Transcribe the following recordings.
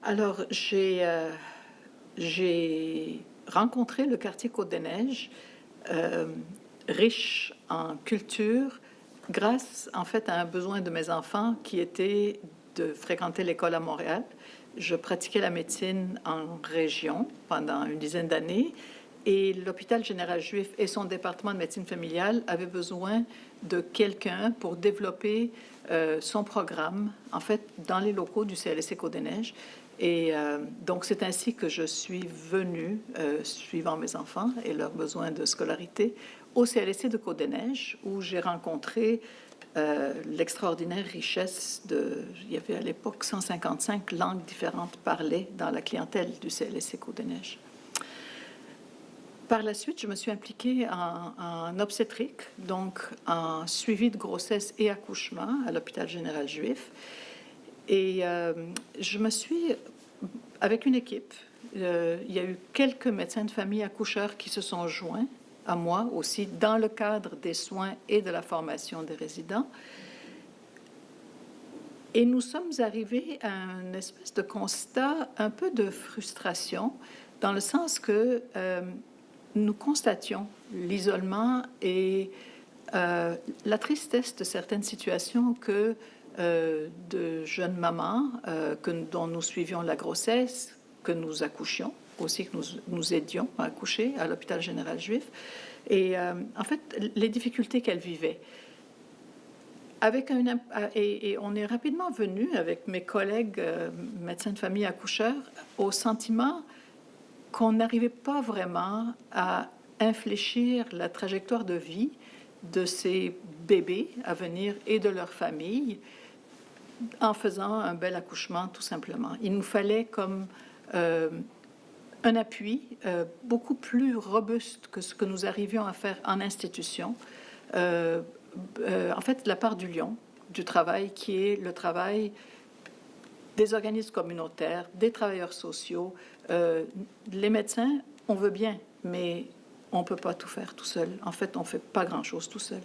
Alors, j'ai rencontré le quartier Côte-des-Neiges, euh, riche en culture, grâce en fait à un besoin de mes enfants qui était de fréquenter l'école à Montréal. Je pratiquais la médecine en région pendant une dizaine d'années et l'hôpital général juif et son département de médecine familiale avaient besoin de quelqu'un pour développer son programme, en fait, dans les locaux du CLSC Côte-des-Neiges. Et donc, c'est ainsi que je suis venue, suivant mes enfants et leurs besoins de scolarité, au CLSC de Côte-des-Neiges, où j'ai rencontré l'extraordinaire richesse de... Il y avait à l'époque 155 langues différentes parlées dans la clientèle du CLSC Côte-des-Neiges. Par la suite, je me suis impliquée en obstétrique, donc en suivi de grossesse et accouchement à l'hôpital général juif. Et je me suis, avec une équipe, il y a eu quelques médecins de famille accoucheurs qui se sont joints à moi aussi dans le cadre des soins et de la formation des résidents. Et nous sommes arrivés à une espèce de constat un peu de frustration, dans le sens que nous constations l'isolement et la tristesse de certaines situations que de jeunes mamans dont nous suivions la grossesse, que nous accouchions, aussi que nous aidions à accoucher à l'hôpital général juif, et en fait, les difficultés qu'elles vivaient. Et on est rapidement venu, avec mes collègues médecins de famille accoucheurs, au sentiment qu'on n'arrivait pas vraiment à infléchir la trajectoire de vie de ces bébés à venir et de leur famille en faisant un bel accouchement, tout simplement. Il nous fallait comme un appui beaucoup plus robuste que ce que nous arrivions à faire en institution. En fait, de la part du Lion, du travail qui est le travail des organismes communautaires, des travailleurs sociaux. Les médecins, on veut bien, mais on ne peut pas tout faire tout seul. En fait, on ne fait pas grand-chose tout seul.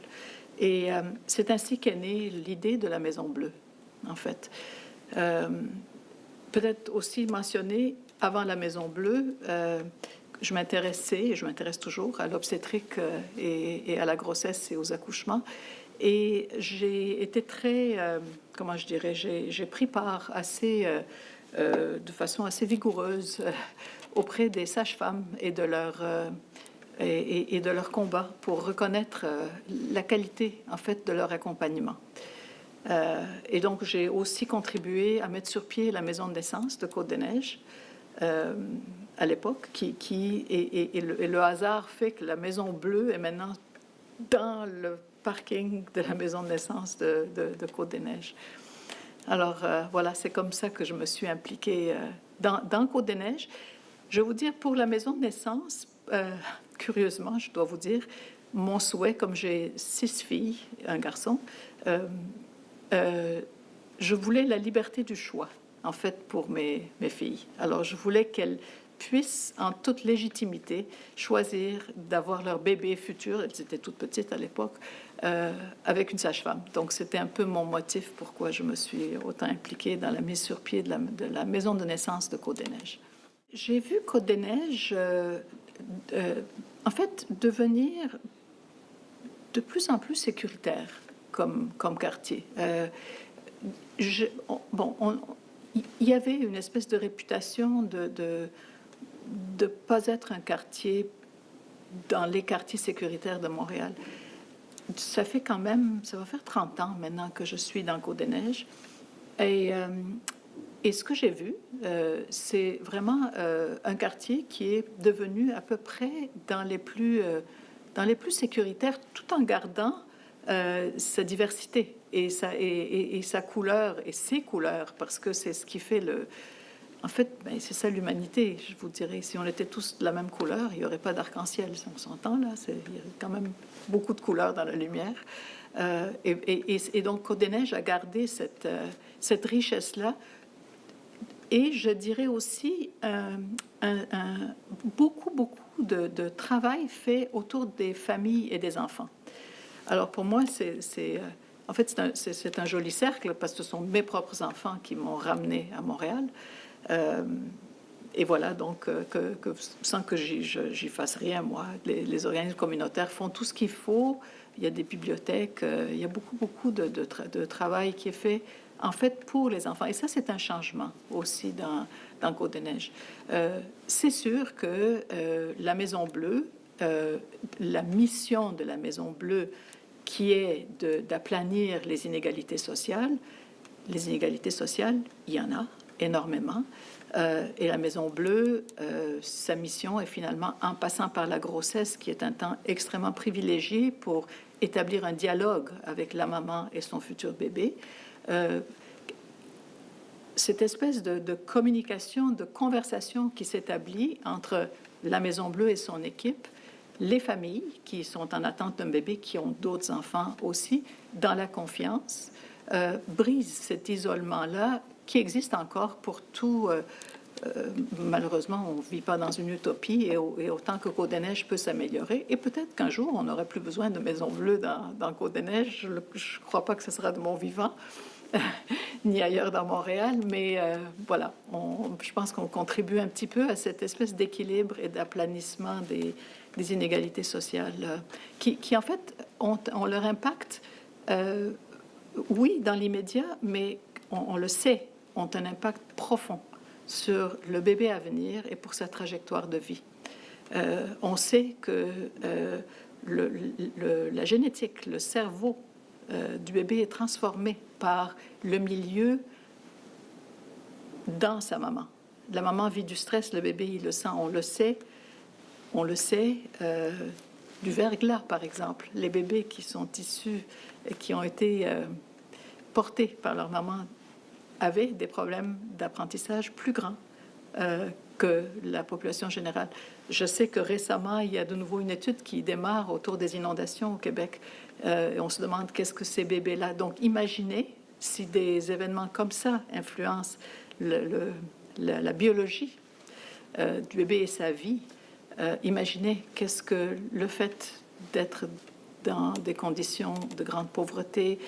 Et c'est ainsi qu'est née l'idée de la Maison Bleue, en fait. Peut-être aussi mentionner, avant la Maison Bleue, je m'intéressais, et je m'intéresse toujours, à l'obstétrique et à la grossesse et aux accouchements. Et j'ai été très, comment je dirais, j'ai pris part de façon assez vigoureuse auprès des sages-femmes et de leur combat pour reconnaître la qualité, en fait, de leur accompagnement. Et donc, j'ai aussi contribué à mettre sur pied la maison de naissance de Côte-des-Neiges à l'époque, et le hasard fait que la Maison Bleue est maintenant dans le parking de la maison de naissance de Côte-des-Neiges. Alors, voilà, c'est comme ça que je me suis impliquée dans Côte-des-Neiges. Je vais vous dire, pour la maison de naissance, curieusement, je dois vous dire, mon souhait, comme j'ai 6 filles, un garçon, je voulais la liberté du choix, en fait, pour mes filles. Alors, je voulais qu'elles puissent, en toute légitimité, choisir d'avoir leur bébé futur, elles étaient toutes petites à l'époque, avec une sage-femme. Donc, c'était un peu mon motif pourquoi je me suis autant impliquée dans la mise sur pied de la maison de naissance de Côte-des-Neiges. J'ai vu Côte-des-Neiges, en fait, devenir de plus en plus sécuritaire comme quartier. Il y avait une espèce de réputation de pas être un quartier dans les quartiers sécuritaires de Montréal. Ça fait quand même, ça va faire 30 ans maintenant que je suis dans Côte-des-Neiges. Et ce que j'ai vu, c'est vraiment un quartier qui est devenu à peu près dans les plus sécuritaires, tout en gardant sa diversité et sa couleur et ses couleurs, parce que c'est ce qui fait le... En fait, ben, c'est ça l'humanité, je vous dirais. Si on était tous de la même couleur, il n'y aurait pas d'arc-en-ciel. On s'entend, là? Il y a quand même beaucoup de couleurs dans la lumière. Et donc, Côte-des-Neiges a gardé cette richesse-là. Et je dirais aussi beaucoup de travail fait autour des familles et des enfants. Alors pour moi, en fait, c'est un joli cercle parce que ce sont mes propres enfants qui m'ont ramené à Montréal. Et voilà, donc, sans que j'y fasse rien, moi, les organismes communautaires font tout ce qu'il faut. Il y a des bibliothèques, il y a beaucoup de travail qui est fait, en fait, pour les enfants. Et ça, c'est un changement aussi dans Côte-des-Neiges. C'est sûr que la Maison Bleue, la mission de la Maison Bleue, qui est d'aplanir les inégalités sociales, il y en a énormément. Et la Maison Bleue, sa mission est finalement, en passant par la grossesse, qui est un temps extrêmement privilégié pour établir un dialogue avec la maman et son futur bébé, cette espèce de communication, de conversation qui s'établit entre la Maison Bleue et son équipe, les familles qui sont en attente d'un bébé, qui ont d'autres enfants aussi, dans la confiance, brise cet isolement-là qui existe encore pour tout. Malheureusement, on ne vit pas dans une utopie et autant que Côte-des-Neiges peut s'améliorer. Et peut-être qu'un jour, on n'aurait plus besoin de Maison Bleue dans Côte-des-Neiges. Je ne crois pas que ce sera de mon vivant, ni ailleurs dans Montréal. Mais voilà, je pense qu'on contribue un petit peu à cette espèce d'équilibre et d'aplanissement des inégalités sociales qui, en fait, ont leur impact, oui, dans l'immédiat, mais on le sait, ont un impact profond sur le bébé à venir et pour sa trajectoire de vie. On sait que la génétique, le cerveau du bébé est transformé par le milieu dans sa maman. La maman vit du stress, le bébé, il le sent, on le sait. On le sait du verglas, par exemple. Les bébés qui sont issus, qui ont été portés par leur maman avaient des problèmes d'apprentissage plus grands que la population générale. Je sais que récemment, il y a de nouveau une étude qui démarre autour des inondations au Québec. Et on se demande qu'est-ce que ces bébés-là... Donc, imaginez si des événements comme ça influencent la biologie du bébé et sa vie. Imaginez qu'est-ce que le fait d'être dans des conditions de grande pauvreté,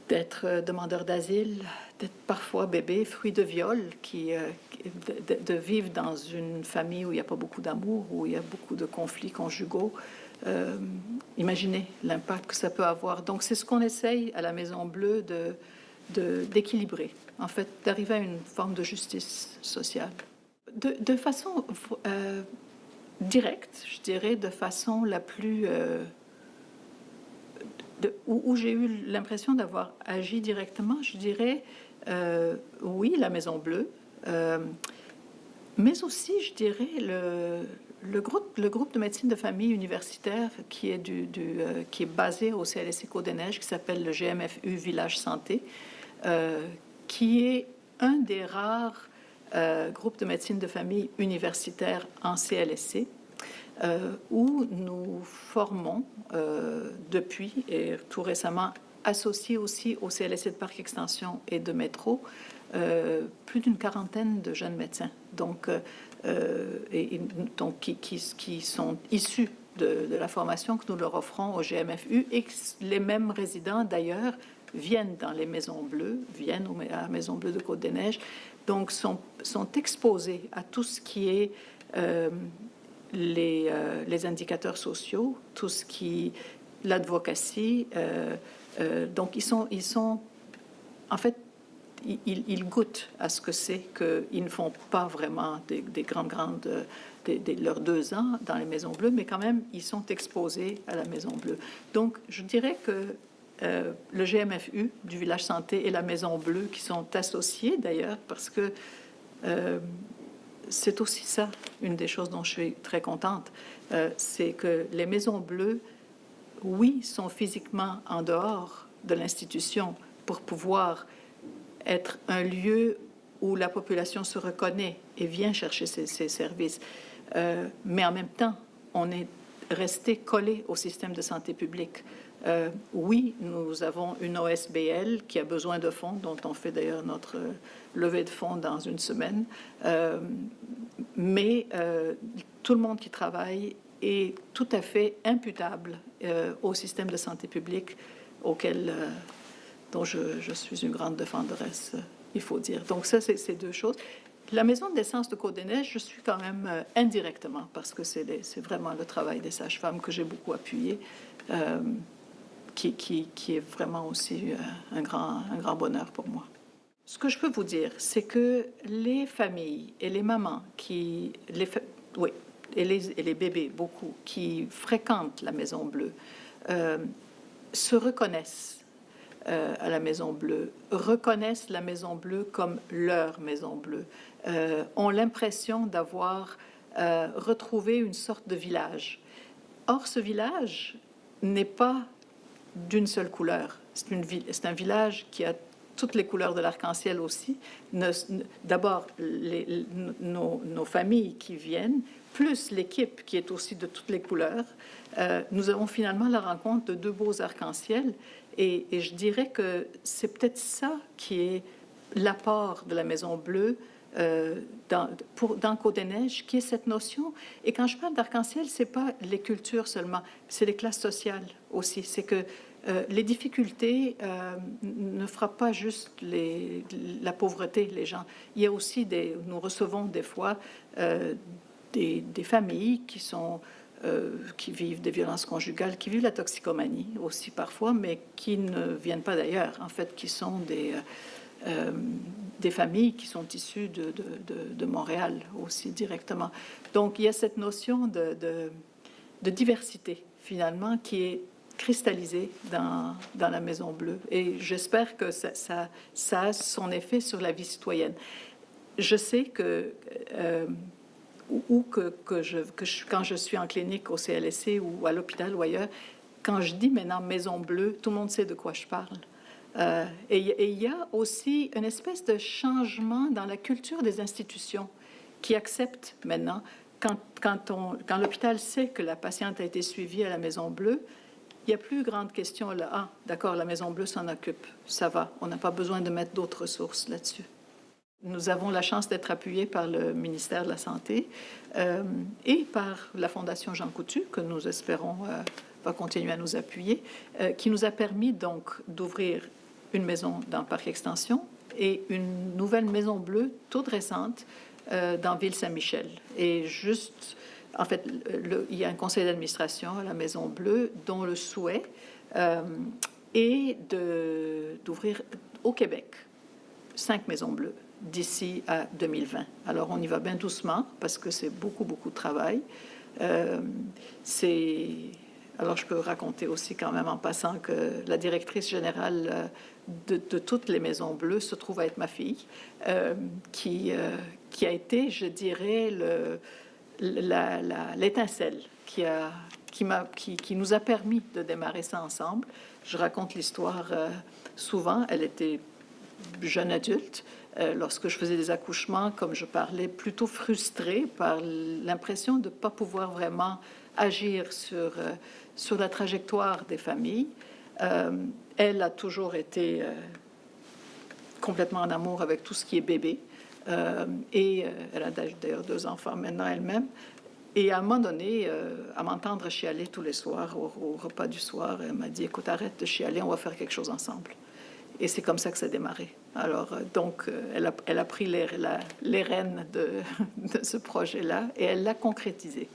d'être demandeur d'asile, d'être parfois bébé, fruit de viol, de vivre dans une famille où il n'y a pas beaucoup d'amour, où il y a beaucoup de conflits conjugaux. Imaginez l'impact que ça peut avoir. Donc, c'est ce qu'on essaye à la Maison Bleue d'équilibrer, en fait, d'arriver à une forme de justice sociale. De façon directe, je dirais, de façon la plus... où j'ai eu l'impression d'avoir agi directement, je dirais, oui, la Maison Bleue, mais aussi, je dirais, le groupe de médecine de famille universitaire qui est basé au CLSC Côte-des-Neiges, qui s'appelle le GMFU Village Santé, qui est un des rares groupes de médecine de famille universitaire en CLSC, où nous formons depuis, et tout récemment associés aussi au CLSC de Parc Extension et de Métro, plus d'une quarantaine de jeunes médecins, donc qui sont issus de la formation que nous leur offrons au GMFU, et les mêmes résidents d'ailleurs viennent dans les Maisons Bleues, viennent à la Maison Bleue de Côte-des-Neiges, donc sont exposés à tout ce qui est les indicateurs sociaux, tout ce qui l'advocacy. Donc ils sont en fait, ils goûtent à ce que c'est qu'ils ne font pas vraiment des grandes leurs 2 ans dans les Maisons Bleues, mais quand même ils sont exposés à la Maison Bleue. Donc je dirais que le GMFU du Village Santé et la Maison Bleue, qui sont associés d'ailleurs, parce que c'est aussi ça, une des choses dont je suis très contente, c'est que les Maisons Bleues, oui, sont physiquement en dehors de l'institution pour pouvoir être un lieu où la population se reconnaît et vient chercher ces services. Mais en même temps, on est resté collé au système de santé publique. Oui, nous avons une OSBL qui a besoin de fonds, dont on fait d'ailleurs notre levée de fonds dans une semaine. Mais tout le monde qui travaille est tout à fait imputable au système de santé publique dont je suis une grande défenderesse. il faut dire. Donc ça, c'est deux choses. La maison de naissance de Côte-des-Neiges, je suis quand même indirectement, parce que c'est vraiment le travail des sages-femmes que j'ai beaucoup appuyé, qui est vraiment aussi un grand bonheur pour moi. Ce que je peux vous dire, c'est que les familles et les mamans oui, et les bébés, beaucoup, qui fréquentent la Maison Bleue, se reconnaissent à la Maison Bleue, reconnaissent la Maison Bleue comme leur Maison Bleue, ont l'impression d'avoir retrouvé une sorte de village. Or, ce village n'est pas d'une seule couleur. C'est un village qui a toutes les couleurs de l'arc-en-ciel aussi. D'abord, nos familles qui viennent, plus l'équipe qui est aussi de toutes les couleurs. Nous avons finalement la rencontre de deux beaux arcs-en-ciel. Et je dirais que c'est peut-être ça qui est l'apport de la Maison Bleue dans Côte-des-Neiges, qui est cette notion. Et quand je parle d'arc-en-ciel, c'est pas les cultures seulement, c'est les classes sociales aussi. C'est que les difficultés ne frappent pas juste la pauvreté, les gens. Il y a aussi nous recevons des fois des familles qui vivent des violences conjugales, qui vivent la toxicomanie aussi parfois, mais qui ne viennent pas d'ailleurs, en fait, qui sont des familles qui sont issues de Montréal aussi directement. Donc, il y a cette notion de diversité, finalement, qui est cristallisée dans la Maison Bleue. Et j'espère que ça a son effet sur la vie citoyenne. Je sais que quand je suis en clinique au CLSC ou à l'hôpital ou ailleurs, quand je dis maintenant Maison Bleue, tout le monde sait de quoi je parle. Et il y a aussi une espèce de changement dans la culture des institutions qui acceptent maintenant, quand l'hôpital sait que la patiente a été suivie à la Maison Bleue, il n'y a plus grande question là. Ah, d'accord, la Maison Bleue s'en occupe, ça va, on n'a pas besoin de mettre d'autres ressources là-dessus. Nous avons la chance d'être appuyés par le ministère de la Santé et par la Fondation Jean Coutu, que nous espérons va continuer à nous appuyer, qui nous a permis donc d'ouvrir une maison dans le parc Extension et une nouvelle Maison Bleue toute récente dans Ville-Saint-Michel. Et juste, en fait, il y a un conseil d'administration à la Maison Bleue dont le souhait est d'ouvrir au Québec 5 Maisons Bleues d'ici à 2020. Alors, on y va bien doucement parce que c'est beaucoup, beaucoup de travail. Alors, je peux raconter aussi quand même en passant que la directrice générale de toutes les Maisons Bleues se trouve à être ma fille, qui a été, je dirais, l'étincelle qui nous a permis de démarrer ça ensemble. Je raconte l'histoire souvent. Elle était jeune adulte. Lorsque je faisais des accouchements, comme je parlais, plutôt frustrée par l'impression de ne pas pouvoir vraiment agir sur la trajectoire des familles. Elle a toujours été complètement en amour avec tout ce qui est bébé. Et elle a d'ailleurs 2 enfants maintenant elle-même. Et à un moment donné, à m'entendre chialer tous les soirs au repas du soir, elle m'a dit, écoute, arrête de chialer, on va faire quelque chose ensemble. Et c'est comme ça que ça a démarré. Alors, donc, elle a pris les rênes de ce projet-là et elle l'a concrétisé.